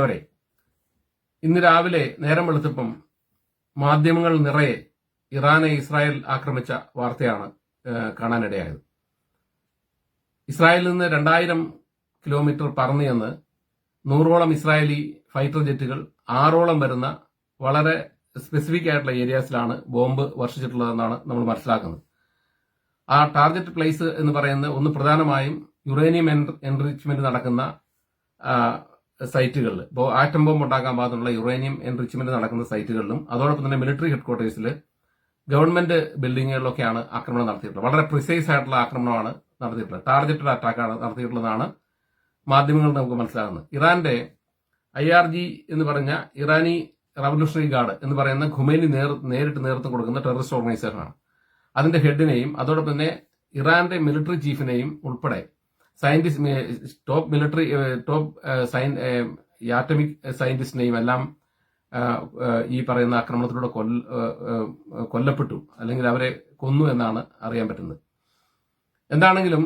വരെ ഇന്ന് രാവിലെ നേരം വെളുത്തപ്പം മാധ്യമങ്ങൾ നിറയെ ഇറാനെ ഇസ്രായേൽ ആക്രമിച്ച വാർത്തയാണ് കാണാനിടയായത്. ഇസ്രായേലിൽ നിന്ന് 2000 കിലോമീറ്റർ പറന്നു ചെന്ന് 100ഓളം ഇസ്രായേലി ഫൈറ്റർ ജെറ്റുകൾ 6ഓളം വരുന്ന വളരെ സ്പെസിഫിക് ആയിട്ടുള്ള ഏരിയാസിലാണ് ബോംബ് വർഷിച്ചിട്ടുള്ളതെന്നാണ് നമ്മൾ മനസ്സിലാക്കുന്നത്. ആ ടാർഗറ്റ് പ്ലേസ് എന്ന് പറയുന്നത് ഒന്ന് പ്രധാനമായും യുറേനിയം എൻറിച്ച്മെന്റ് നടക്കുന്ന സൈറ്റുകളിൽ, ഇപ്പോൾ ആറ്റം ബോംബ് ഉണ്ടാക്കാൻ പാകത്തിനുള്ള യുറേനിയം എൻറിച്ച്മെന്റ് നടക്കുന്ന സൈറ്റുകളിലും അതോടൊപ്പം തന്നെ മിലിറ്ററി ഹെഡ്ക്വാർട്ടേഴ്സിൽ, ഗവൺമെന്റ് ബിൽഡിങ്ങുകളിലൊക്കെയാണ് ആക്രമണം നടത്തിയിട്ടുള്ളത്. വളരെ പ്രിസൈസ് ആയിട്ടുള്ള ആക്രമണമാണ് നടത്തിയിട്ടുള്ളത്. ടാർഗറ്റഡ് അറ്റാക്കാണ് നടത്തിയിട്ടുള്ളതാണ് മാധ്യമങ്ങളിൽ നമുക്ക് മനസ്സിലാകുന്നത്. ഇറാന്റെ IRG എന്ന് പറഞ്ഞ ഇറാനി റവല്യൂഷണറി ഗാർഡ് എന്ന് പറയുന്ന ഖുമൈനി നേരിട്ട് നേതൃത്വം കൊടുക്കുന്ന ടെററിസ്റ്റ് ഓർഗനൈസേഷനാണ്. അതിന്റെ ഹെഡിനെയും അതോടൊപ്പം തന്നെ ഇറാന്റെ മിലിറ്ററി ചീഫിനെയും ഉൾപ്പെടെ ആറ്റമിക് സയന്റിസ്റ്റിനെയും എല്ലാം ഈ പറയുന്ന ആക്രമണത്തിലൂടെ കൊല്ലപ്പെട്ടു, അല്ലെങ്കിൽ അവരെ കൊന്നു എന്നാണ് അറിയാൻ പറ്റുന്നത്. എന്താണെങ്കിലും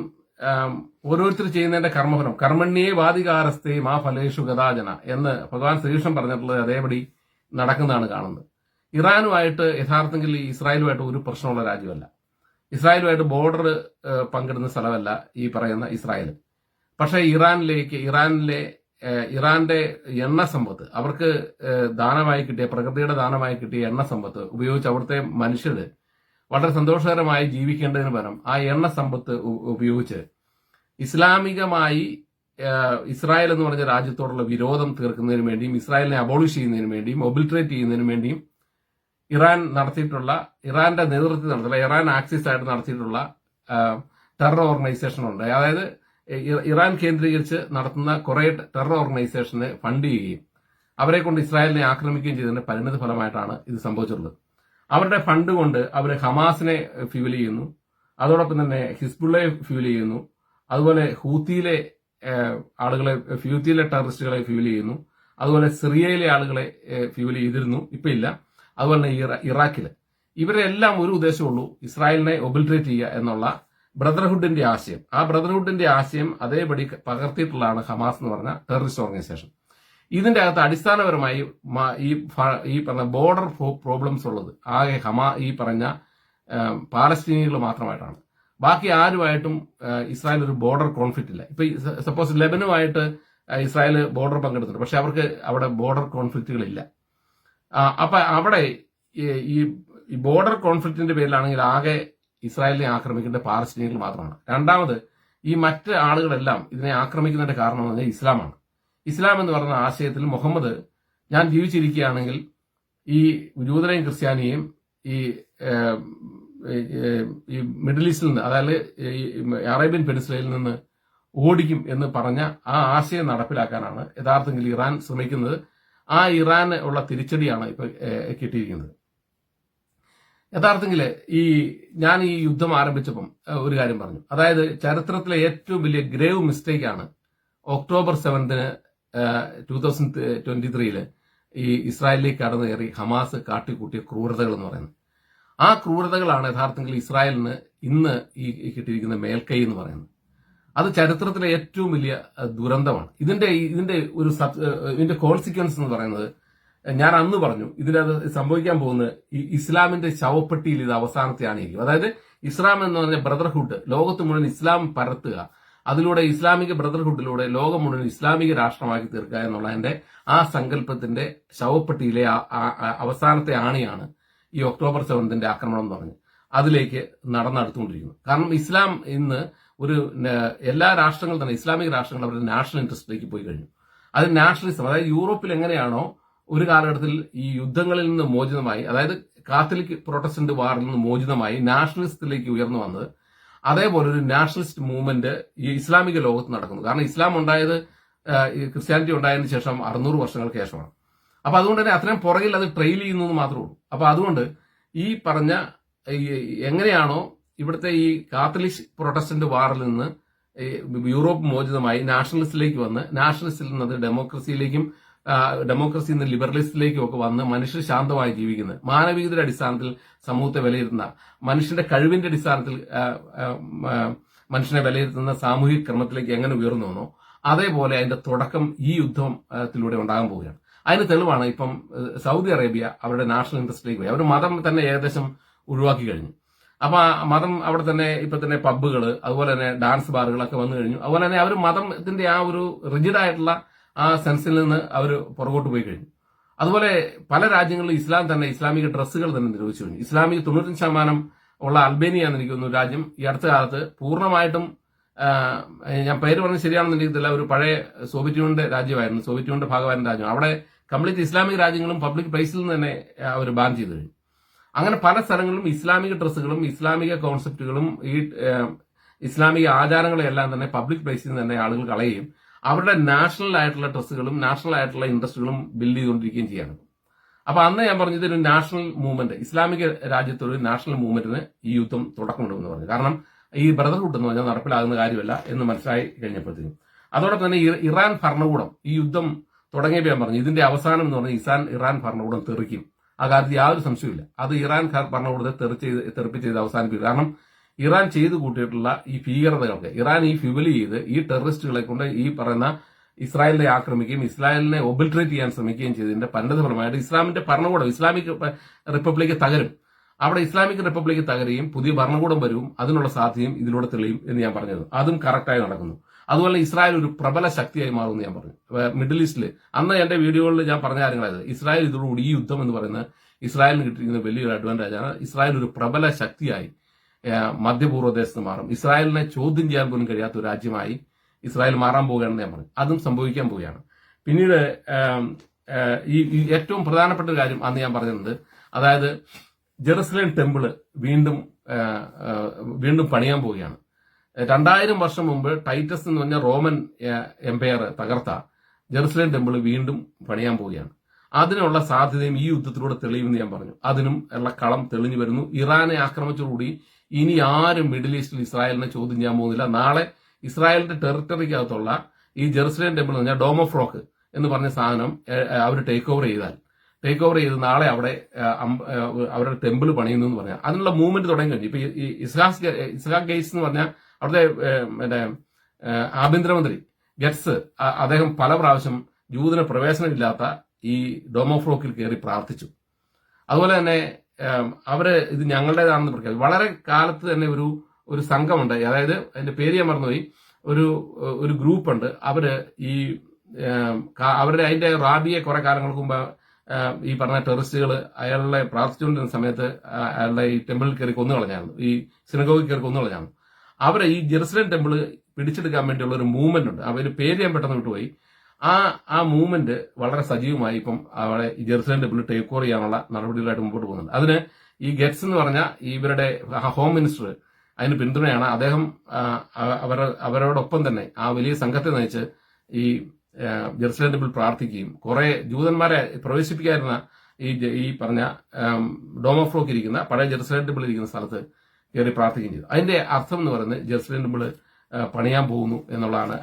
ഓരോരുത്തർ ചെയ്യുന്നതിന്റെ കർമ്മഫലം കർമ്മണ്യേ വാദികാരസ്ഥേ മാ ഫലേഷു ഗതാജന എന്ന് ഭഗവാൻ ശ്രീകൃഷ്ണൻ പറഞ്ഞിട്ടുള്ളത് അതേപടി നടക്കുന്നതാണ് കാണുന്നത്. ഇറാനുമായിട്ട് യഥാർത്ഥത്തിൽ ഇസ്രായേലുമായിട്ട് ഒരു പ്രശ്നമുള്ള രാജ്യമല്ല. ഇസ്രായേലുമായിട്ട് ബോർഡർ പങ്കിടുന്ന സ്ഥലമല്ല ഈ പറയുന്ന ഇസ്രായേൽ. പക്ഷേ ഇറാന്റെ എണ്ണ സമ്പത്ത്, അവർക്ക് ദാനമായി കിട്ടിയ, പ്രകൃതിയുടെ ദാനമായി കിട്ടിയ എണ്ണ സമ്പത്ത് ഉപയോഗിച്ച് അവിടുത്തെ മനുഷ്യർ വളരെ സന്തോഷകരമായി ജീവിക്കേണ്ടതിന് പകരം ആ എണ്ണ സമ്പത്ത് ഉപയോഗിച്ച് ഇസ്ലാമികമായി ഇസ്രായേൽ എന്ന് പറഞ്ഞ രാജ്യത്തോടുള്ള വിരോധം തീർക്കുന്നതിന് വേണ്ടിയും ഇസ്രായേലിനെ അബോളിഷ് ചെയ്യുന്നതിന് വേണ്ടിയും ഒബിലിറ്ററേറ്റ് ചെയ്യുന്നതിന് വേണ്ടിയും ഇറാന്റെ നേതൃത്വത്തിൽ നടത്തിയുള്ള, ഇറാൻ ആക്സിസ് ആയിട്ട് നടത്തിയിട്ടുള്ള ടെറർ ഓർഗനൈസേഷൻ ഉണ്ട്. അതായത് ഇറാൻ കേന്ദ്രീകരിച്ച് നടത്തുന്ന കുറെ ടെറർ ഓർഗനൈസേഷനെ ഫണ്ട് ചെയ്യുകയും അവരെ കൊണ്ട് ഇസ്രായേലിനെ ആക്രമിക്കുകയും ചെയ്തതിന്റെ പരിണിത ഫലമായിട്ടാണ് ഇത് സംഭവിച്ചിട്ടുള്ളത്. അവരുടെ ഫണ്ട് കൊണ്ട് അവർ ഹമാസിനെ ഫ്യൂൽ ചെയ്യുന്നു, അതോടൊപ്പം തന്നെ ഹിസ്ബുള്ളയെ ഫ്യൂൽ ചെയ്യുന്നു, അതുപോലെ ഹൂത്തിയിലെ ടെററിസ്റ്റുകളെ ഫ്യൂൽ ചെയ്യുന്നു, അതുപോലെ സിറിയയിലെ ആളുകളെ ഫ്യൂൽ ചെയ്തിരുന്നു, ഇപ്പൊ ഇല്ല. അതുപോലെ തന്നെ ഇറാഖില്. ഇവരെല്ലാം ഒരു ഉദ്ദേശമുള്ളൂ, ഇസ്രായേലിനെ ഒബിലിറ്ററേറ്റ് ചെയ്യുക എന്നുള്ള ബ്രദർഹുഡിന്റെ ആശയം. ആ ബ്രദർഹുഡിന്റെ ആശയം അതേപടി പകർത്തിയിട്ടുള്ളതാണ് ഹമാസ് എന്ന് പറഞ്ഞ ടെററിസ്റ്റ് ഓർഗനൈസേഷൻ. ഇതിന്റെ അകത്ത് അടിസ്ഥാനപരമായി ഈ പറഞ്ഞ ബോർഡർ പ്രോബ്ലംസ് ഉള്ളത് ആകെ ഈ പറഞ്ഞ പാലസ്തീനികൾ മാത്രമായിട്ടാണ്. ബാക്കി ആരുമായിട്ടും ഇസ്രായേൽ ഒരു ബോർഡർ കോൺഫ്ലിക്റ്റ് ഇല്ല. ഇപ്പൊ സപ്പോസ് ലെബനുമായിട്ട് ഇസ്രായേൽ ബോർഡർ പങ്കെടുത്തിട്ടുണ്ട്, പക്ഷെ അവർക്ക് അവിടെ ബോർഡർ കോൺഫ്ലിക്റ്റുകളില്ല. അപ്പൊ അവിടെ ഈ ബോർഡർ കോൺഫ്ലിക്റ്റിന്റെ പേരിലാണെങ്കിൽ ആകെ ഇസ്രായേലിനെ ആക്രമിക്കേണ്ട പാലസ്തീനികൾ മാത്രമാണ്. രണ്ടാമത്, ഈ മറ്റ് ആളുകളെല്ലാം ഇതിനെ ആക്രമിക്കുന്നതിന്റെ കാരണം എന്ന് പറഞ്ഞാൽ ഇസ്ലാമാണ്. ഇസ്ലാം എന്ന് പറയുന്ന ആശയത്തിൽ മുഹമ്മദ്, ഞാൻ ജീവിച്ചിരിക്കുകയാണെങ്കിൽ ഈ ജൂതരെയും ക്രിസ്ത്യാനിയെയും ഈ മിഡിൽ ഈസ്റ്റിൽ നിന്ന്, അതായത് ഈ അറേബ്യൻ പെനിൻസുലയിൽ നിന്ന് ഓടിക്കും എന്ന് പറഞ്ഞ ആ ആശയം നടപ്പിലാക്കാനാണ് യഥാർത്ഥത്തിൽ ഇറാൻ ശ്രമിക്കുന്നത്. ആ ഇറാന് ഉള്ള തിരിച്ചടിയാണ് ഇപ്പൊ കിട്ടിയിരിക്കുന്നത്. യഥാർത്ഥത്തിൽ ഞാൻ ഈ യുദ്ധം ആരംഭിച്ചപ്പം ഒരു കാര്യം പറഞ്ഞു. അതായത് ചരിത്രത്തിലെ ഏറ്റവും വലിയ ഗ്രേവ് മിസ്റ്റേക്കാണ് ഒക്ടോബർ 7 2023 ഈ ഇസ്രായേലിലേക്ക് കടന്നു കയറി ഹമാസ് കാട്ടിക്കൂട്ടിയ ക്രൂരതകൾ എന്ന് പറയുന്നത്. ആ ക്രൂരതകളാണ് യഥാർത്ഥത്തിൽ ഇസ്രായേലിന് ഇന്ന് ഈ കിട്ടിയിരിക്കുന്ന മേൽക്കൈ എന്ന് പറയുന്നത്. അത് ചരിത്രത്തിലെ ഏറ്റവും വലിയ ദുരന്തമാണ്. ഇതിന്റെ കോൺസിക്വൻസ് എന്ന് പറയുന്നത്, ഞാൻ അന്ന് പറഞ്ഞു, ഇതിനത് സംഭവിക്കാൻ പോകുന്നത് ഈ ഇസ്ലാമിന്റെ ശവപ്പെട്ടിയിൽ ഇത് അവസാനത്തെ ആണിയിരിക്കും. അതായത് ഇസ്ലാം എന്ന് പറഞ്ഞ ബ്രദർഹുഡ്, ലോകത്ത് മുഴുവൻ ഇസ്ലാം പരത്തുക, അതിലൂടെ ഇസ്ലാമിക ബ്രദർഹുഡിലൂടെ ലോകം മുഴുവൻ ഇസ്ലാമിക രാഷ്ട്രമാക്കി തീർക്കുക എന്നുള്ളതിന്റെ ആ സങ്കല്പത്തിന്റെ ശവപ്പെട്ടിയിലെ അവസാനത്തെ ആണിയാണ് ഈ ഒക്ടോബർ 7 ആക്രമണം എന്ന് പറഞ്ഞ് അതിലേക്ക് നടന്നെടുത്തുകൊണ്ടിരിക്കുന്നത്. കാരണം ഇസ്ലാം ഇന്ന് എല്ലാ രാഷ്ട്രങ്ങളും തന്നെ, ഇസ്ലാമിക രാഷ്ട്രങ്ങൾ അവരുടെ നാഷണൽ ഇൻട്രസ്റ്റിലേക്ക് പോയി കഴിഞ്ഞു. അത് നാഷണലിസം, അതായത് യൂറോപ്പിൽ എങ്ങനെയാണോ ഒരു കാലഘട്ടത്തിൽ ഈ യുദ്ധങ്ങളിൽ നിന്ന് മോചിതമായി, അതായത് കാത്തലിക് പ്രൊട്ടസ്റ്റന്റ് വാറിൽ നിന്ന് മോചിതമായി നാഷണലിസത്തിലേക്ക് ഉയർന്നു വന്നത്, അതേപോലെ ഒരു നാഷണലിസ്റ്റ് മൂവ്മെന്റ് ഈ ഇസ്ലാമിക ലോകത്ത് നടക്കുന്നു. കാരണം ഇസ്ലാം ഉണ്ടായത്, ക്രിസ്ത്യാനിറ്റി ഉണ്ടായതിനു ശേഷം 600 വർഷങ്ങൾക്ക് ശേഷമാണ്. അപ്പൊ അതുകൊണ്ട് തന്നെ അത്രയും പുറകിൽ അത് ട്രെയിൽ ചെയ്യുന്നു എന്ന് മാത്രമേ ഉള്ളൂ. അപ്പൊ അതുകൊണ്ട് ഈ പറഞ്ഞ എങ്ങനെയാണോ ഇവിടുത്തെ ഈ കാത്തലിക് പ്രൊട്ടസ്റ്റന്റ് വാറിൽ നിന്ന് യൂറോപ്പ് മോചിതമായി നാഷണലിസ്റ്റിലേക്ക് വന്ന്, നാഷണലിസ്റ്റിൽ നിന്ന് ഡെമോക്രസിയിൽ നിന്ന് ലിബറലിസ്റ്റിലേക്കും ഒക്കെ വന്ന് മനുഷ്യർ ശാന്തമായി ജീവിക്കുന്നത്, മാനവികതയുടെ അടിസ്ഥാനത്തിൽ സമൂഹത്തെ വിലയിരുത്തുന്ന, മനുഷ്യന്റെ കഴിവിന്റെ അടിസ്ഥാനത്തിൽ മനുഷ്യനെ വിലയിരുത്തുന്ന സാമൂഹിക ക്രമത്തിലേക്ക് എങ്ങനെ ഉയർന്നു വന്നോ അതേപോലെ അതിന്റെ തുടക്കം ഈ യുദ്ധത്തിലൂടെ ഉണ്ടാകാൻ പോവുകയാണ്. അതിന് തെളിവാണ് ഇപ്പം സൗദി അറേബ്യ അവരുടെ നാഷണൽ ഇൻട്രസ്റ്റിലേക്ക് പോയി. അവർ മതം തന്നെ ഏകദേശം ഒഴിവാക്കി കഴിഞ്ഞു. അപ്പൊ ആ മതം അവിടെ തന്നെ ഇപ്പൊ തന്നെ പബ്ബുകൾ, അതുപോലെ തന്നെ ഡാൻസ് ബാറുകളൊക്കെ വന്നു കഴിഞ്ഞു. അതുപോലെ തന്നെ അവർ മതത്തിന്റെ ആ ഒരു റിജിഡായിട്ടുള്ള ആ സെൻസിൽ നിന്ന് അവർ പുറകോട്ട് പോയി കഴിഞ്ഞു. അതുപോലെ പല രാജ്യങ്ങളിലും ഇസ്ലാം തന്നെ ഇസ്ലാമിക ഡ്രസ്സുകൾ തന്നെ നിരോധിച്ചു കഴിഞ്ഞു. ഇസ്ലാമിക 95% ഉള്ള അൽബേനിയ എന്ന് എനിക്ക് തോന്നുന്നു രാജ്യം ഈ അടുത്ത കാലത്ത് പൂർണ്ണമായിട്ടും, ഞാൻ പേര് പറഞ്ഞ് ശരിയാണെന്ന് എനിക്കത്തില്ല, ഒരു പഴയ സോവിയറ്റ് യൂണിയന്റെ രാജ്യമായിരുന്നു, സോവിയറ്റ് യൂണിയന്റെ ഭാഗമായിരുന്ന രാജ്യം. അവിടെ കംപ്ലീറ്റ് ഇസ്ലാമിക രാജ്യങ്ങളും പബ്ലിക് പ്ലേസിൽ നിന്ന് തന്നെ അവർ ബാൻ ചെയ്തു കഴിഞ്ഞു. അങ്ങനെ പല സ്ഥലങ്ങളിലും ഇസ്ലാമിക ഡ്രസ്സുകളും ഇസ്ലാമിക കോൺസെപ്റ്റുകളും ഈ ഇസ്ലാമിക ആചാരങ്ങളെല്ലാം തന്നെ പബ്ലിക് പ്ലേസിൽ നിന്ന് തന്നെ ആളുകൾ കളയുകയും അവരുടെ നാഷണൽ ആയിട്ടുള്ള ഡ്രസ്സുകളും നാഷണൽ ആയിട്ടുള്ള ഇൻട്രസ്റ്റുകളും ബിൽഡ് ചെയ്തുകൊണ്ടിരിക്കുകയും ചെയ്യാണ്. അപ്പൊ അന്ന് ഞാൻ പറഞ്ഞത് ഒരു നാഷണൽ മൂവ്മെന്റ്, ഇസ്ലാമിക രാജ്യത്തൊരു നാഷണൽ മൂവ്മെന്റിന് ഈ യുദ്ധം തുടക്കമിടുമെന്ന് പറഞ്ഞു. കാരണം ഈ ബ്രദർഹുഡ് എന്ന് പറഞ്ഞാൽ നടപ്പിലാകുന്ന കാര്യമല്ല എന്ന് മനസ്സിലായി കഴിഞ്ഞപ്പോഴത്തേക്കും. അതോടൊപ്പം തന്നെ ഇറാൻ ഭരണകൂടം ഈ യുദ്ധം തുടങ്ങിയപ്പോൾ ഞാൻ പറഞ്ഞു ഇതിന്റെ അവസാനം എന്ന് പറഞ്ഞാൽ ഇറാൻ ഭരണകൂടം തെറിക്കും. ആ കാര്യത്തിൽ യാതൊരു സംശയമില്ല. അത് ഇറാൻ ഭരണകൂടത്തെ തെറിപ്പിച്ച് ചെയ്ത് അവസാനിപ്പിക്കും. കാരണം ഇറാൻ ചെയ്തു കൂട്ടിയിട്ടുള്ള ഈ ഭീകരതകൾക്ക് ഇറാൻ ഈ ഫ്യൂവൽ ചെയ്ത് ഈ ടെററിസ്റ്റുകളെ കൊണ്ട് ഈ പറയുന്ന ഇസ്രായേലിനെ ആക്രമിക്കുകയും ഇസ്രായേലിനെ ഒബിൽട്രേറ്റ് ചെയ്യാൻ ശ്രമിക്കുകയും ചെയ്തതിന്റെ പരിണതഫലമായിട്ട് ഇസ്ലാമിന്റെ ഭരണകൂടം ഇസ്ലാമിക് റിപ്പബ്ലിക് തകരും. അവിടെ ഇസ്ലാമിക് റിപ്പബ്ലിക് തകരുകയും പുതിയ ഭരണകൂടം വരും, അതിനുള്ള സാധ്യതയും ഇതിലൂടെ തെളിയും എന്ന് ഞാൻ പറഞ്ഞത്. അതും കറക്റ്റായി നടക്കുന്നു. അതുപോലെ ഇസ്രായേൽ ഒരു പ്രബല ശക്തിയായി മാറുമെന്ന് ഞാൻ പറഞ്ഞു. മിഡിൽ ഈസ്റ്റിൽ അന്ന് എന്റെ വീഡിയോകളിൽ ഞാൻ പറഞ്ഞ കാര്യങ്ങളായത് ഇസ്രായേൽ ഇതോടുകൂടി ഈ യുദ്ധം എന്ന് പറയുന്നത് ഇസ്രായേലിന് കിട്ടിയിരിക്കുന്ന വലിയൊരു അഡ്വാൻറ്റേജ് ആണ്. ഇസ്രായേൽ ഒരു പ്രബല ശക്തിയായി മധ്യപൂർവ്വദേശത്ത് മാറും. ഇസ്രായേലിനെ ചോദ്യം ചെയ്യാൻ പോലും കഴിയാത്ത ഒരു രാജ്യമായി ഇസ്രായേൽ മാറാൻ പോവുകയാണെന്ന് ഞാൻ പറഞ്ഞു. അതും സംഭവിക്കാൻ പോവുകയാണ്. പിന്നീട് ഈ ഏറ്റവും പ്രധാനപ്പെട്ട ഒരു കാര്യം അന്ന് ഞാൻ പറഞ്ഞിട്ടുണ്ട്. അതായത് ജെറുസലേം ടെമ്പിള് വീണ്ടും പണിയാൻ പോവുകയാണ്. 2000 വർഷം മുമ്പ് ടൈറ്റസ് എന്ന് പറഞ്ഞ റോമൻ എംപയർ തകർത്ത ജെറുസലേം ടെമ്പിൾ വീണ്ടും പണിയാൻ പോവുകയാണ്. അതിനുള്ള സാധ്യതയും ഈ യുദ്ധത്തിലൂടെ തെളിയുമെന്ന് ഞാൻ പറഞ്ഞു. അതിനും ഉള്ള കളം തെളിഞ്ഞു വരുന്നു. ഇറാനെ ആക്രമിച്ചതോടുകൂടി ഇനി ആരും മിഡിൽ ഈസ്റ്റിൽ ഇസ്രായേലിനെ ചോദ്യം ചെയ്യാൻ പോകുന്നില്ല. നാളെ ഇസ്രായേലിന്റെ ടെറിട്ടറിക്കകത്തുള്ള ഈ ജെറുസലേം ടെമ്പിൾ എന്ന് പറഞ്ഞാൽ ഡോം ഓഫ് റോക്ക് എന്ന് പറഞ്ഞ സാധനം അവർ ടേക്ക് ഓവർ ചെയ്ത് നാളെ അവിടെ അവരുടെ ടെമ്പിൾ പണിയുന്നു എന്ന് പറഞ്ഞാൽ അതിനുള്ള മൂവ്മെന്റ് തുടങ്ങി കഴിഞ്ഞു. ഇപ്പൊ ഈ ഇസ്ഹാഖ് ഗെയ്സ് എന്ന് പറഞ്ഞാൽ അവിടുത്തെ ആഭ്യന്തരമന്ത്രി ഗെറ്റ്സ് അദ്ദേഹം പല പ്രാവശ്യം ജൂതന് പ്രവേശനമില്ലാത്ത ഈ ഡോം ഓഫ് റോക്കിൽ കയറി പ്രാർത്ഥിച്ചു. അതുപോലെ തന്നെ അവര് ഇത് ഞങ്ങളുടേതാണെന്ന് പ്രഖ്യാപിച്ചു. വളരെ കാലത്ത് തന്നെ ഒരു സംഘമുണ്ട്, അതായത് അതിന്റെ പേര് ഞാൻ മറന്നുപോയി, ഒരു ഗ്രൂപ്പ് ഉണ്ട്. അവര് അവരുടെ അതിന്റെ റാബിയെ കുറെ കാലങ്ങൾക്ക് മുമ്പ് ഈ പറഞ്ഞ ടെററിസ്റ്റുകൾ അയാളെ പ്രാർത്ഥിച്ചുകൊണ്ടിരുന്ന സമയത്ത് അയാളുടെ ഈ ടെമ്പിളിൽ കയറി കൊന്നുകളഞ്ഞായിരുന്നു, ഈ സിനഗോഗിൽ കയറി കൊന്നുകളഞ്ഞായിരുന്നു. അവരെ ഈ ജെറുസലേം ടെമ്പിൾ പിടിച്ചെടുക്കാൻ വേണ്ടിയുള്ള ഒരു മൂവ്മെന്റ് ഉണ്ട്. അവര് പേര് ഞാൻ പെട്ടെന്ന് വിട്ടുപോയി. ആ മൂവ്മെന്റ് വളരെ സജീവമായി ഇപ്പം അവിടെ ഈ ജെറുസലേം ടെമ്പിൾ ടേക്ക് ഓവർ ചെയ്യാനുള്ള നടപടികളായിട്ട് മുമ്പോട്ട് പോകുന്നുണ്ട്. അതിന് ഈ ഗെറ്റ്സ് എന്ന് പറഞ്ഞ ഇവരുടെ ഹോം മിനിസ്റ്റർ അതിന് പിന്തുണയാണ്. അദ്ദേഹം അവരോടൊപ്പം തന്നെ ആ വലിയ സംഘത്തെ നയിച്ച് ഈ ജെറുസലേം ടെമ്പിൾ പ്രാർത്ഥിക്കുകയും കുറെ ജൂതന്മാരെ പ്രവേശിപ്പിക്കാതിരുന്ന ഈ പറഞ്ഞ ഡോം ഓഫ് റോക്ക് ഇരിക്കുന്ന പഴയ ജെറുസലേം ടെമ്പിൾ ഇരിക്കുന്ന സ്ഥലത്ത് കയറി പ്രാർത്ഥിക്കുകയും ചെയ്തു. അതിന്റെ അർത്ഥം എന്ന് പറയുന്നത് ജെറുസലേം ടെമ്പിൾ പണിയാൻ പോകുന്നു എന്നുള്ളതാണ്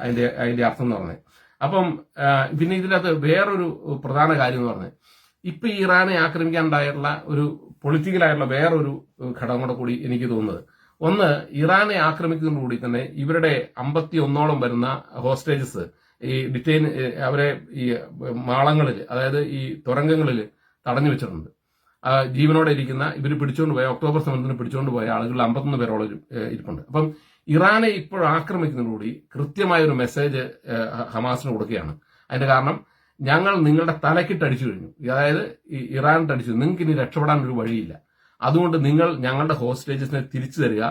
അതിന്റെ അർത്ഥം എന്ന് പറഞ്ഞത്. അപ്പം പിന്നെ ഇതിനകത്ത് വേറൊരു പ്രധാന കാര്യം എന്ന് പറഞ്ഞത് ഇപ്പൊ ഇറാനെ ആക്രമിക്കാനുണ്ടായിട്ടുള്ള ഒരു പൊളിറ്റിക്കലായിട്ടുള്ള വേറൊരു ഘടകം കൂടി എനിക്ക് തോന്നുന്നത്, ഒന്ന് ഇറാനെ ആക്രമിക്കുന്നതോടുകൂടി തന്നെ ഇവരുടെ 51ഓളം വരുന്ന ഹോസ്റ്റേജസ് ഈ ഡിറ്റെയിൻ അവരെ ഈ മാളങ്ങളിൽ, അതായത് ഈ തുരങ്കങ്ങളിൽ തടഞ്ഞു വെച്ചിട്ടുണ്ട്. ജീവനോടെ ഇരിക്കുന്ന ഇവർ പിടിച്ചുകൊണ്ട് പോയ ഒക്ടോബർ 7 പിടിച്ചുകൊണ്ട് പോയ ആളുകൾ 51 പേരോളം ഇരിപ്പുണ്ട്. അപ്പം ഇറാനെ ഇപ്പോൾ ആക്രമിക്കുന്നതോടുകൂടി കൃത്യമായ ഒരു മെസ്സേജ് ഹമാസിന് കൊടുക്കുകയാണ്. അതിന്റെ കാരണം ഞങ്ങൾ നിങ്ങളുടെ തലക്കിട്ടടിച്ചു കഴിഞ്ഞു, അതായത് ഇറാനിട്ടടിച്ചു, നിങ്ങൾക്ക് ഇനി രക്ഷപ്പെടാൻ ഒരു വഴിയില്ല, അതുകൊണ്ട് നിങ്ങൾ ഞങ്ങളുടെ ഹോസ്റ്റേജസിനെ തിരിച്ചു തരിക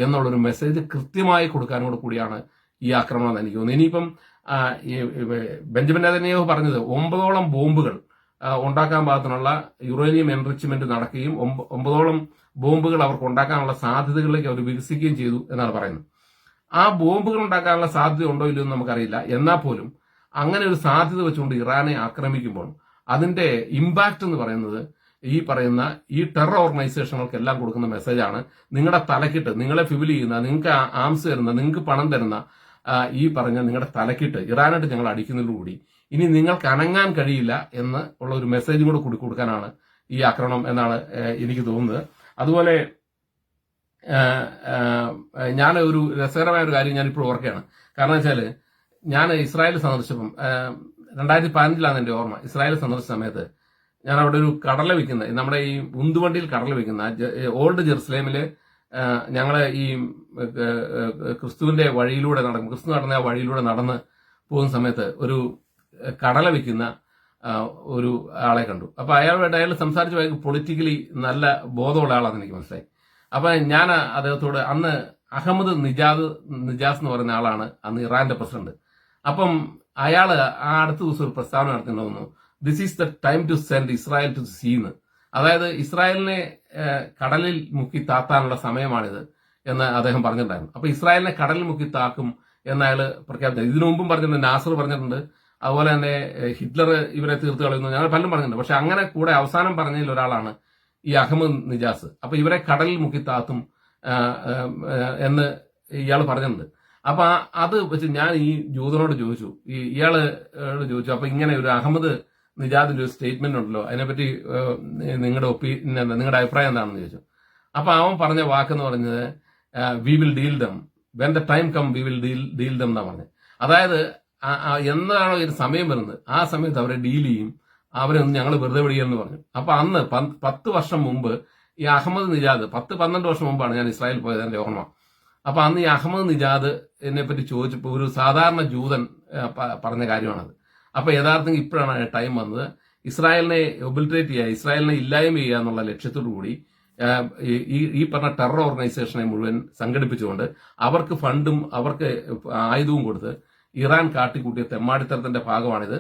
എന്നുള്ളൊരു മെസ്സേജ് കൃത്യമായി കൊടുക്കാനോട് കൂടിയാണ് ഈ ആക്രമണം എന്ന് എനിക്ക് തോന്നുന്നു. ഇനിയിപ്പം ബെഞ്ചമിൻ നെതന്യാഹു പറഞ്ഞത് 9ഓളം ബോംബുകൾ ഉണ്ടാക്കാൻ പാകത്തിനുള്ള യുറേനിയം എൻറിച്ച്മെന്റ് നടക്കുകയും 9ഓളം ബോംബുകൾ അവർക്ക് ഉണ്ടാക്കാനുള്ള സാധ്യതകളിലേക്ക് അവർ വികസിക്കുകയും ചെയ്തു എന്നാണ് പറയുന്നത്. ആ ബോംബുകൾ ഉണ്ടാക്കാനുള്ള സാധ്യത ഉണ്ടോ ഇല്ലയോ എന്ന് നമുക്കറിയില്ല. എന്നാൽ പോലും അങ്ങനെ ഒരു സാധ്യത വെച്ചുകൊണ്ട് ഇറാനെ ആക്രമിക്കുമ്പോൾ അതിന്റെ ഇമ്പാക്ട് എന്ന് പറയുന്നത് ഈ പറയുന്ന ഈ ടെറർ ഓർഗനൈസേഷനുകൾക്കെല്ലാം കൊടുക്കുന്ന മെസ്സേജാണ്, നിങ്ങളുടെ തലക്കിട്ട് നിങ്ങളെ ഫിബിൽ ചെയ്യുന്ന, നിങ്ങൾക്ക് ആംസ് തരുന്ന, നിങ്ങൾക്ക് പണം തരുന്ന ഈ പറഞ്ഞ നിങ്ങളുടെ തലക്കിട്ട് ഇറാനായിട്ട് ഞങ്ങൾ അടിക്കുന്നതിലൂടെ ഇനി നിങ്ങൾക്ക് അനങ്ങാൻ കഴിയില്ല എന്ന് ഉള്ള ഒരു മെസ്സേജും കൂടെ കൊടുക്കാനാണ് ഈ ആക്രമണം എന്നാണ് എനിക്ക് തോന്നുന്നത്. അതുപോലെ ഞാൻ ഒരു രസകരമായ ഒരു കാര്യം ഞാനിപ്പോൾ ഓർക്കുകയാണ്. കാരണം വെച്ചാൽ ഞാൻ ഇസ്രായേൽ സന്ദർശിച്ചപ്പം 2015 എന്റെ ഓർമ്മ. ഇസ്രായേൽ സന്ദർശിച്ച സമയത്ത് ഞാൻ അവിടെ ഒരു കടല വിൽക്കുന്ന, നമ്മുടെ ഈ ഉന്തുവണ്ടിയിൽ കടല വിൽക്കുന്ന ഓൾഡ് ജെറുസലേമില് ഞങ്ങള് ഈ ക്രിസ്തുവിന്റെ വഴിയിലൂടെ നടക്കും, ക്രിസ്തു നടന്ന ആ വഴിയിലൂടെ നടന്ന് പോകുന്ന സമയത്ത് ഒരു കടല വിൽക്കുന്ന ഒരു ആളെ കണ്ടു. അപ്പൊ അയാൾ സംസാരിച്ച പൊളിറ്റിക്കലി നല്ല ബോധമുള്ള ആളാണെന്ന് എനിക്ക് മനസ്സിലായി. അപ്പൊ ഞാൻ അദ്ദേഹത്തോട്, അന്ന് അഹമ്മദ് നിജാസ് എന്ന് പറയുന്ന ആളാണ് അന്ന് ഇറാന്റെ പ്രസിഡന്റ്. അപ്പം അയാള് ആ അടുത്ത ദിവസം ഒരു പ്രസ്താവന നടത്തിയിട്ടുണ്ടായിരുന്നു, this is the time to send Israel to സീന്ന്. അതായത് ഇസ്രായേലിനെ കടലിൽ മുക്കി താത്താനുള്ള സമയമാണിത് എന്ന് അദ്ദേഹം പറഞ്ഞിട്ടുണ്ടായിരുന്നു. അപ്പൊ ഇസ്രായേലിനെ കടലിൽ മുക്കി താക്കും എന്ന് അയാൾ പ്രഖ്യാപിച്ചത്. ഇതിനു മുമ്പും പറഞ്ഞിട്ടുണ്ട്, നാസർ പറഞ്ഞിട്ടുണ്ട്, അതുപോലെ തന്നെ ഹിറ്റ്ലർ ഇവരെ തീർത്ത് കളയുന്നു, ഞങ്ങൾ പലരും പറഞ്ഞിട്ടുണ്ട്. പക്ഷെ അങ്ങനെ കൂടെ അവസാനം പറഞ്ഞതിൽ ഒരാളാണ് ഈ അഹമ്മദ് നിജാസ്. അപ്പൊ ഇവരെ കടലിൽ മുക്കി താത്തും എന്ന് ഇയാൾ പറഞ്ഞിട്ടുണ്ട്. അപ്പൊ അത് വെച്ച് ഞാൻ ഈ ജൂതനോട് ചോദിച്ചു, ഇയാള് ചോദിച്ചു, അപ്പൊ ഇങ്ങനെ ഒരു അഹമ്മദ് നിജാദിന്റെ ഒരു സ്റ്റേറ്റ്മെന്റ് ഉണ്ടല്ലോ, അതിനെപ്പറ്റി നിങ്ങളുടെ അഭിപ്രായം എന്താണെന്ന് ചോദിച്ചു. അപ്പൊ അവൻ പറഞ്ഞ വാക്കെന്ന് പറഞ്ഞത് we will deal them when the time come we will deal them എന്നാ പറഞ്ഞത്. അതായത് എന്താണോ ഒരു സമയം വരുന്നത് ആ സമയത്ത് അവരെ ഡീൽ ചെയ്യും, അവരെ ഒന്ന് ഞങ്ങൾ വെറുതെ വിടിയെന്ന് പറഞ്ഞു. അപ്പൊ അന്ന് 10 വർഷം മുമ്പ് ഈ അഹമ്മദ് നിജാദ്, 10-12 വർഷം മുമ്പാണ് ഞാൻ ഇസ്രായേൽ പോയത്, എന്റെ ഓർമ്മ. അപ്പൊ അന്ന് ഈ അഹമ്മദ് നിജാദ് എന്നെ പറ്റി ചോദിച്ചപ്പോൾ ഒരു സാധാരണ ജൂതൻ പറഞ്ഞ കാര്യമാണത്. അപ്പൊ യഥാർത്ഥം ഇപ്പോഴാണ് ടൈം വന്നത്, ഇസ്രായേലിനെ ഒബിലിറ്റേറ്റ് ചെയ്യുക, ഇസ്രായേലിനെ ഇല്ലായ്മ ചെയ്യുക എന്നുള്ള ലക്ഷ്യത്തോടു കൂടി ഈ പറഞ്ഞ ടെറർ ഓർഗനൈസേഷനെ മുഴുവൻ സംഘടിപ്പിച്ചുകൊണ്ട് അവർക്ക് ഫണ്ടും അവർക്ക് ആയുധവും കൊടുത്ത് ഇറാൻ കാട്ടിക്കൂട്ടിയ തെമ്മാടിത്തരത്തിന്റെ ഭാഗമാണിത്.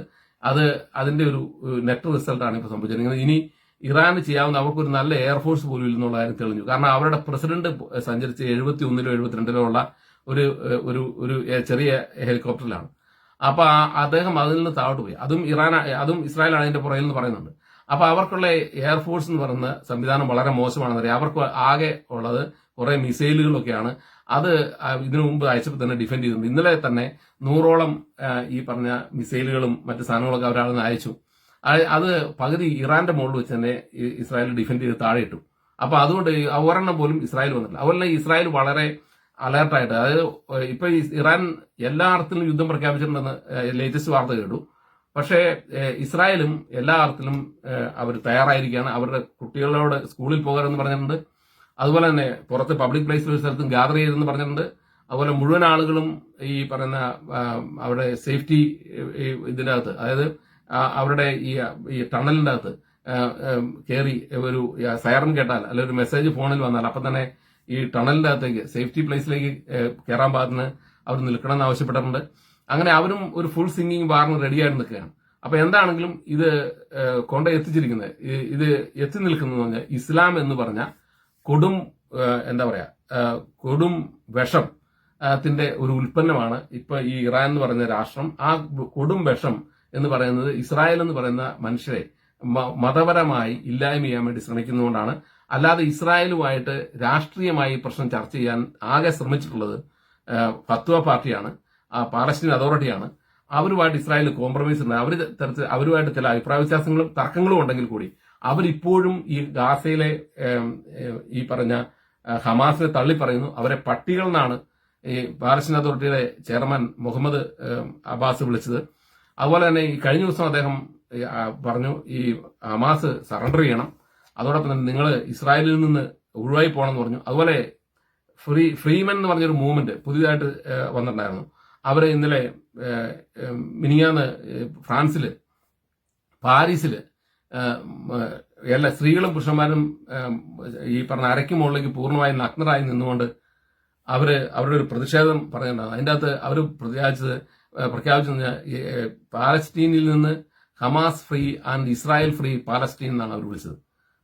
അതിന്റെ ഒരു നെറ്റ് റിസൾട്ടാണ് ഇപ്പോൾ സംഭവിച്ചത്. ഇനി ഇറാന് ചെയ്യാവുന്ന അവർക്കൊരു നല്ല എയർഫോഴ്സ് പോലും ഇല്ലെന്നുള്ള കാര്യം തെളിഞ്ഞു. കാരണം അവരുടെ പ്രസിഡന്റ് സഞ്ചരിച്ച് 71-ലോ 72-ലോ ഉള്ള ഒരു ചെറിയ ഹെലികോപ്റ്ററിലാണ്. അപ്പൊ അദ്ദേഹം അതിൽ നിന്ന് താഴോട്ട് പോയി. അതും ഇസ്രായേലാണ് അതിന്റെ പുറകിൽ നിന്ന് പറയുന്നുണ്ട്. അപ്പൊ അവർക്കുള്ള എയർഫോഴ്സ് എന്ന് പറയുന്ന സംവിധാനം വളരെ മോശമാണെന്ന് അറിയാം. അവർക്ക് ആകെ ഉള്ളത് കുറെ മിസൈലുകളൊക്കെയാണ്. അത് ഇതിനു മുമ്പ് അയച്ചപ്പോൾ തന്നെ ഡിഫെൻഡ് ചെയ്തിട്ടുണ്ട്. ഇന്നലെ തന്നെ 100ഓളം ഈ പറഞ്ഞ മിസൈലുകളും മറ്റു സാധനങ്ങളൊക്കെ അവരവിടെ അയച്ചു. അത് പകുതി ഇറാന്റെ മുകളിൽ വെച്ച് തന്നെ ഇസ്രായേൽ ഡിഫെൻഡ് ചെയ്ത് താഴെ ഇട്ടു. അപ്പൊ അതുകൊണ്ട് ഒരെണ്ണം പോലും ഇസ്രായേൽ വന്നിട്ടില്ല. അതുപോലെ ഇസ്രായേൽ വളരെ അലേർട്ടായിട്ട്, അതായത് ഇപ്പൊ ഇറാൻ എല്ലാ അർത്ഥത്തിലും യുദ്ധം പ്രഖ്യാപിച്ചിട്ടുണ്ടെന്ന് ലേറ്റസ്റ്റ് വാർത്ത കേട്ടു. പക്ഷേ ഇസ്രായേലും എല്ലാ അർത്ഥത്തിലും അവർ തയ്യാറായിരിക്കുകയാണ്. അവരുടെ കുട്ടികളോട് സ്കൂളിൽ പോകാമെന്ന് പറഞ്ഞിട്ടുണ്ട്. അതുപോലെ തന്നെ പുറത്ത് പബ്ലിക് പ്ലേസിൽ ഒരു സ്ഥലത്തും ഗ്യാദർ ചെയ്തെന്ന് പറഞ്ഞിട്ടുണ്ട്. അതുപോലെ മുഴുവൻ ആളുകളും ഈ പറയുന്ന അവരുടെ സേഫ്റ്റി ഇതിൻ്റെ അകത്ത്, അതായത് അവരുടെ ഈ ടണലിന്റെ അകത്ത് കയറി ഒരു സൈറൻ കേട്ടാൽ അല്ലെങ്കിൽ ഒരു മെസ്സേജ് ഫോണിൽ വന്നാൽ അപ്പം തന്നെ ഈ ടണലിന്റെ അകത്തേക്ക് സേഫ്റ്റി പ്ലേസിലേക്ക് കയറാൻ പാകത്തിന് അവർ നിൽക്കണമെന്ന് ആവശ്യപ്പെട്ടിട്ടുണ്ട്. അങ്ങനെ അവരും ഒരു ഫുൾ സിംഗിങ് ബാറിന് റെഡിയായിട്ട് നിൽക്കുകയാണ്. അപ്പൊ എന്താണെങ്കിലും ഇത് കൊണ്ട് എത്തിച്ചിരിക്കുന്നത്, ഇത് എത്തി നിൽക്കുന്നതെന്ന് പറഞ്ഞാൽ ഇസ്ലാം എന്ന് പറഞ്ഞ കൊടും കൊടും വിഷം ത്തിന്റെ ഒരു ഉൽപ്പന്നമാണ് ഇപ്പൊ ഈ ഇറാൻ എന്ന് പറയുന്ന രാഷ്ട്രം. ആ കൊടും വിഷം എന്ന് പറയുന്നത് ഇസ്രായേൽ എന്ന് പറയുന്ന മനുഷ്യരെ മതപരമായി ഇല്ലായ്മ ചെയ്യാൻ വേണ്ടി ശ്രമിക്കുന്നതുകൊണ്ടാണ്. അല്ലാതെ ഇസ്രായേലുമായിട്ട് രാഷ്ട്രീയമായി പ്രശ്നം ചർച്ച ചെയ്യാൻ ആകെ ശ്രമിച്ചിട്ടുള്ളത് ഫത്വ പാർട്ടിയാണ്, പാലസ്തീൻ അതോറിറ്റിയാണ്. അവരുമായിട്ട് ഇസ്രായേൽ കോംപ്രമൈസ് ഉണ്ട്. അവരുമായിട്ട് ചില അഭിപ്രായ വ്യത്യാസങ്ങളും തർക്കങ്ങളും ഉണ്ടെങ്കിൽ കൂടി അവരിപ്പോഴും ഈ ഗാസയിലെ ഈ പറഞ്ഞ ഹമാസിനെ തള്ളിപ്പറയുന്നു. അവരെ പട്ടികൾ എന്നാണ് ഈ പാലസ്തീൻ അതോറിറ്റിയുടെ ചെയർമാൻ മുഹമ്മദ് അബ്ബാസ് വിളിച്ചത്. അതുപോലെ തന്നെ ഈ കഴിഞ്ഞ ദിവസം അദ്ദേഹം പറഞ്ഞു ഈ ഹമാസ് സറണ്ടർ ചെയ്യണം, അതോടൊപ്പം തന്നെ നിങ്ങൾ ഇസ്രായേലിൽ നിന്ന് ഒഴിവായി പോകണം എന്ന് പറഞ്ഞു. അതുപോലെ ഫ്രീമെൻ എന്ന് പറഞ്ഞൊരു മൂവ്മെന്റ് പുതിയതായിട്ട് വന്നിട്ടുണ്ടായിരുന്നു. അവര് ഇന്നലെ മിനിങ്ങാന്ന് ഫ്രാൻസില് പാരീസില് എല്ലാ സ്ത്രീകളും പുരുഷന്മാരും ഈ പറഞ്ഞ അരയ്ക്ക് മുകളിലേക്ക് പൂർണ്ണമായും നഗ്നരായി നിന്നുകൊണ്ട് അവരുടെ ഒരു പ്രതിഷേധം പറഞ്ഞിട്ടുണ്ടാകും. അതിൻ്റെ അകത്ത് അവർ പ്രഖ്യാപിച്ചത് പാലസ്തീനിൽ നിന്ന് Hamas free and Israel free Palestine എന്നാണ് അവർ വിളിച്ചത്.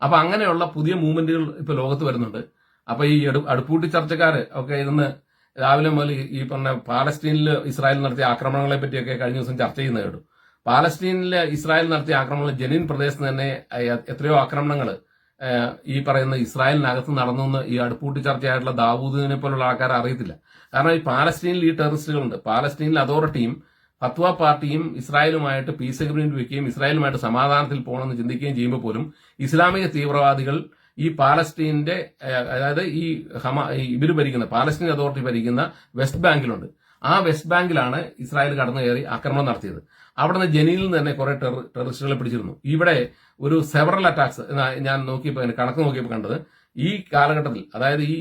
അപ്പൊ അങ്ങനെയുള്ള പുതിയ മൂവ്മെന്റുകൾ ഇപ്പൊ ലോകത്ത് വരുന്നുണ്ട്. അപ്പൊ ഈ അടുപ്പൂട്ടി ചർച്ചക്കാര് ഒക്കെ ഇന്ന് രാവിലെ മുതൽ ഈ പറഞ്ഞ പാലസ്തീനിൽ ഇസ്രായേൽ നടത്തിയ ആക്രമണങ്ങളെ പറ്റിയൊക്കെ കഴിഞ്ഞ ദിവസം ചർച്ച ചെയ്യുന്നത് കേട്ടു. പാലസ്തീനിൽ ഇസ്രായേൽ നടത്തിയ ആക്രമണങ്ങൾ ജനീൻ പ്രദേശത്ത് തന്നെ എത്രയോ ആക്രമണങ്ങൾ ഈ പറയുന്ന ഇസ്രായേലിനകത്ത് നടന്നു ഈ അടുപ്പൂട്ടി ചർച്ചയായിട്ടുള്ള ദാവൂദിനെ പോലുള്ള ആൾക്കാരെ അറിയത്തില്ല. കാരണം ഈ പാലസ്തീനിൽ ഈ ടെററിസ്റ്റുകളുണ്ട്. പാലസ്തീനിൽ അതോറിറ്റിയും ഫത്വ പാർട്ടിയും ഇസ്രായേലുമായിട്ട് പീസ് അഗ്രിമെന്റ് വെക്കുകയും ഇസ്രായേലുമായിട്ട് സമാധാനത്തിൽ പോകണമെന്ന് ചിന്തിക്കുകയും ചെയ്യുമ്പോൾ പോലും ഇസ്ലാമിക തീവ്രവാദികൾ ഈ പാലസ്തീന്റെ, അതായത് ഈ ഇവർ ഭരിക്കുന്ന പാലസ്തീൻ അതോറിറ്റി ഭരിക്കുന്ന വെസ്റ്റ് ബാങ്കിലുണ്ട്. ആ വെസ്റ്റ് ബാങ്കിലാണ് ഇസ്രായേൽ കടന്നു കയറി ആക്രമണം നടത്തിയത്. അവിടെ നിന്ന് ജനീനിൽ നിന്ന് തന്നെ കുറെ ടെററിസ്റ്റുകളെ പിടിച്ചിരുന്നു. ഇവിടെ ഒരു സെവറൽ അറ്റാക്സ് ഞാൻ നോക്കിയപ്പോൾ കണക്ക് നോക്കിയപ്പോൾ കണ്ടത് ഈ കാലഘട്ടത്തിൽ, അതായത് ഈ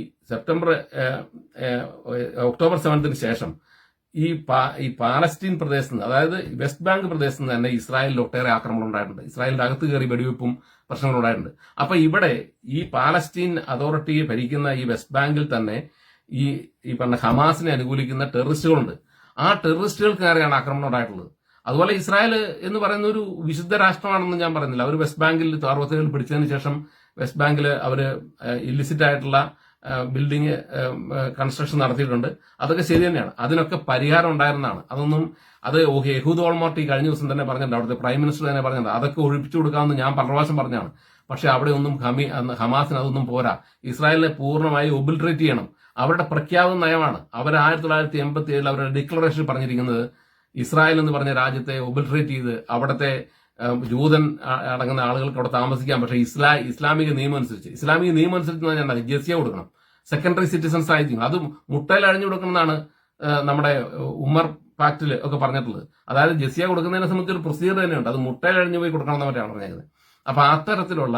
ഒക്ടോബർ 7 ശേഷം ഈ പാലസ്തീൻ പ്രദേശത്ത് നിന്ന്, അതായത് വെസ്റ്റ് ബാങ്ക് പ്രദേശത്ത് നിന്ന് തന്നെ ഇസ്രായേലിൽ ഒട്ടേറെ ആക്രമണം ഉണ്ടായിട്ടുണ്ട്. ഇസ്രായേലിന്റെ അകത്ത് കയറി വെടിവെപ്പും പ്രശ്നങ്ങളും ഉണ്ടായിട്ടുണ്ട്. അപ്പൊ ഇവിടെ ഈ പാലസ്തീൻ അതോറിറ്റിയെ ഭരിക്കുന്ന ഈ വെസ്റ്റ് ബാങ്കിൽ തന്നെ ഈ പറഞ്ഞ ഹമാസിനെ അനുകൂലിക്കുന്ന ടെററിസ്റ്റുകളുണ്ട്. ആ ടെററിസ്റ്റുകൾക്ക് നേരെയാണ് ആക്രമണം ഉണ്ടായിട്ടുള്ളത്. അതുപോലെ ഇസ്രായേൽ എന്ന് പറയുന്ന ഒരു വിശുദ്ധ രാഷ്ട്രമാണെന്ന് ഞാൻ പറയുന്നില്ല. അവർ വെസ്റ്റ് ബാങ്കിൽ 67 പിടിച്ചതിന് ശേഷം വെസ്റ്റ് ബാങ്കിൽ അവർ ഇല്ലിസിറ്റ് ആയിട്ടുള്ള ബിൽഡിംഗ് കൺസ്ട്രക്ഷൻ നടത്തിയിട്ടുണ്ട്. അതൊക്കെ ശരി തന്നെയാണ്. അതിനൊക്കെ പരിഹാരം ഉണ്ടായിരുന്നതാണ്. അത് യഹൂദ് ഓൾമോർട്ടി കഴിഞ്ഞ ദിവസം തന്നെ പറഞ്ഞിട്ടുണ്ട്, അവിടുത്തെ പ്രൈം മിനിസ്റ്റർ തന്നെ പറഞ്ഞിട്ടുണ്ട്, അതൊക്കെ ഒഴിപ്പിച്ചു കൊടുക്കാമെന്ന് ഞാൻ പല പ്രാവശ്യം പറഞ്ഞാണ്. പക്ഷെ അവിടെ ഒന്നും ഹമാസിന് അതൊന്നും പോരാ. ഇസ്രായേലിനെ പൂർണ്ണമായി ഒബിൽട്രേറ്റ് ചെയ്യണം. അവരുടെ പ്രഖ്യാപന നയമാണ്. അവർ 1987 അവരുടെ ഡിക്ലറേഷൻ പറഞ്ഞിരിക്കുന്നത് ഇസ്രായേൽ എന്ന് പറഞ്ഞ രാജ്യത്തെ ഒബിൽട്രേറ്റ് ചെയ്ത് അവിടുത്തെ ജൂതൻ അടങ്ങുന്ന ആളുകൾക്ക് അവിടെ താമസിക്കാം. പക്ഷേ ഇസ്ലാമിക നിയമം അനുസരിച്ച് ഞാൻ ജസിയ കൊടുക്കണം, സെക്കൻഡറി സിറ്റിസൺസ് ആയിരിക്കും. അത് മുട്ടയിൽ അഴിഞ്ഞു കൊടുക്കണമെന്നാണ് നമ്മുടെ ഉമ്മർ പാക്റ്റിൽ ഒക്കെ പറഞ്ഞിട്ടുള്ളത്. അതായത് ജസിയ കൊടുക്കുന്നതിനെ സംബന്ധിച്ച് ഒരു പ്രൊസീജിയർ തന്നെയുണ്ട്. അത് മുട്ടയിൽ അഴിഞ്ഞു പോയി കൊടുക്കണം എന്നവരാണ് പറഞ്ഞത്. അപ്പൊ അത്തരത്തിലുള്ള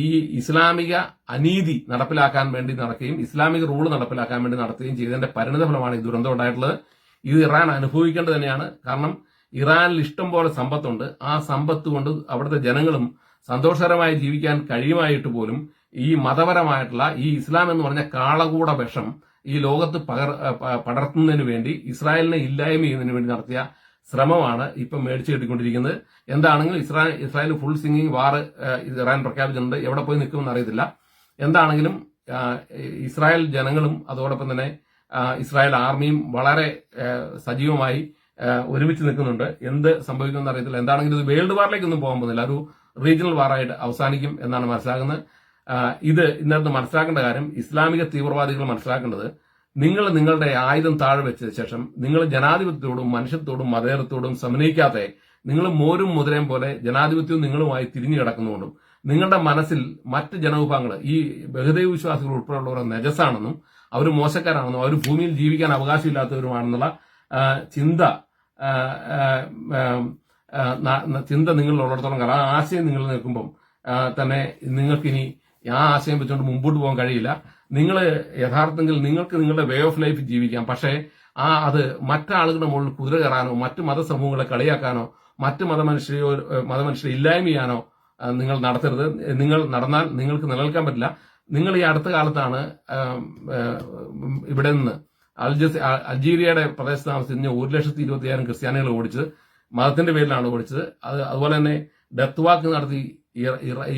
ഈ ഇസ്ലാമിക അനീതി നടപ്പിലാക്കാൻ വേണ്ടി നടക്കുകയും ഇസ്ലാമിക റൂൾ നടപ്പിലാക്കാൻ വേണ്ടി നടത്തുകയും ചെയ്തതിന്റെ പരിണിതഫലമാണ് ഈ ദുരന്തം ഉണ്ടായിട്ടുള്ളത്. ഇത് ഇറാൻ അനുഭവിക്കേണ്ടത് തന്നെയാണ്. കാരണം ഇറാനിൽ ഇഷ്ടം പോലെ സമ്പത്തുണ്ട്. ആ സമ്പത്ത് കൊണ്ട് അവിടുത്തെ ജനങ്ങളും സന്തോഷകരമായി ജീവിക്കാൻ കഴിയുമായിട്ട് പോലും ഈ മതപരമായിട്ടുള്ള ഈ ഇസ്ലാം എന്ന് പറഞ്ഞ കാളകൂട വിഷം ഈ ലോകത്ത് പടർത്തുന്നതിന് വേണ്ടി ഇസ്രായേലിനെ ഇല്ലായ്മ ചെയ്യുന്നതിന് വേണ്ടി നടത്തിയ ശ്രമമാണ് ഇപ്പം മേടിച്ചു കിട്ടിക്കൊണ്ടിരിക്കുന്നത്. എന്താണെങ്കിലും ഇസ്രായേൽ ഫുൾ സിംഗിങ് വാർ ഇറാൻ പ്രഖ്യാപിച്ചിട്ടുണ്ട്. എവിടെ പോയി നിൽക്കുമെന്ന് അറിയത്തില്ല. എന്താണെങ്കിലും ഇസ്രായേൽ ജനങ്ങളും അതോടൊപ്പം തന്നെ ഇസ്രായേൽ ആർമിയും വളരെ സജീവമായി ഒരുമിച്ച് നിൽക്കുന്നുണ്ട്. എന്ത് സംഭവിക്കുമെന്ന് അറിയത്തില്ല. എന്താണെങ്കിലും ഇത് വേൾഡ് വാറിലേക്കൊന്നും പോകാൻ പോകുന്നില്ല. ഒരു റീജിയണൽ വാറായിട്ട് അവസാനിക്കും എന്നാണ് മനസ്സിലാക്കുന്നത്. ഇത് ഇന്നത്തെ മനസ്സിലാക്കേണ്ട കാര്യം, ഇസ്ലാമിക തീവ്രവാദികൾ മനസ്സിലാക്കേണ്ടത്, നിങ്ങൾ നിങ്ങളുടെ ആയുധം താഴെ വെച്ച ശേഷം നിങ്ങൾ ജനാധിപത്യത്തോടും മനുഷ്യത്തോടും മതേതരത്തോടും സമന്വയിക്കാതെ നിങ്ങൾ മോരും മുതലയും പോലെ ജനാധിപത്യവും നിങ്ങളുമായി തിരിഞ്ഞു കിടക്കുന്നുകൊണ്ടും നിങ്ങളുടെ മനസ്സിൽ മറ്റ് ജനവിഭാഗങ്ങൾ, ഈ ബഹുദൈവ വിശ്വാസികൾ ഉൾപ്പെടെയുള്ളവർ നജസാണെന്നും അവർ മോശക്കാരാണെന്നും അവർ ഭൂമിയിൽ ജീവിക്കാൻ അവകാശമില്ലാത്തവരുമാണെന്നുള്ള ചിന്ത നിങ്ങളിലുള്ളിടത്തോളം കാലം, ആ ആശയം നിങ്ങൾ നിൽക്കുമ്പം തന്നെ നിങ്ങൾക്കിനി ആ ആശയം വെച്ചുകൊണ്ട് മുമ്പോട്ട് പോകാൻ കഴിയില്ല. നിങ്ങൾ യഥാർത്ഥത്തിൽ നിങ്ങൾക്ക് നിങ്ങളുടെ വേ ഓഫ് ലൈഫ് ജീവിക്കാം. പക്ഷേ അത് മറ്റാളുകളുടെ മുകളിൽ കുതിര കയറാനോ മറ്റു മതസമൂഹങ്ങളെ കളിയാക്കാനോ മറ്റ് മതമനുഷ്യരെ ഇല്ലായ്മ ചെയ്യാനോ നിങ്ങൾ നടത്തരുത്. നിങ്ങൾ നടന്നാൽ നിങ്ങൾക്ക് നിലനിൽക്കാൻ പറ്റില്ല. നിങ്ങൾ ഈ അടുത്ത കാലത്താണ് ഇവിടെ നിന്ന് അൾജീരിയയുടെ പ്രദേശത്ത് താമസിക്കുന്ന 1,20,000 ക്രിസ്ത്യാനികളെ ഓടിച്ചത് മതത്തിന്റെ പേരിലാണ് ഓടിച്ചത്. അതുപോലെ തന്നെ ഡെത്ത് വാക്ക് നടത്തി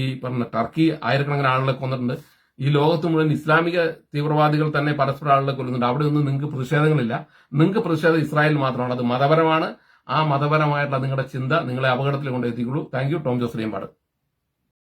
ഈ പറഞ്ഞ ടർക്കി ആയിരക്കണക്കിന് ആളുകളെ കൊന്നിട്ടുണ്ട്. ഈ ലോകത്ത് മുഴുവൻ ഇസ്ലാമിക തീവ്രവാദികൾ തന്നെ പരസ്പരം ആളുകളെ കൊല്ലുന്നുണ്ട്. അവിടെ ഒന്നും നിങ്ങൾക്ക് പ്രതിഷേധങ്ങളില്ല. നിങ്ങൾക്ക് പ്രതിഷേധം ഇസ്രായേൽ മാത്രമാണ്. അത് മതപരമാണ്. ആ മതപരമായിട്ടുള്ള നിങ്ങളുടെ ചിന്ത നിങ്ങളെ അപകടത്തിൽ കൊണ്ടെത്തിക്കുള്ളൂ. Thank you. ടോം ജോസ് ലിയമ്പാട്.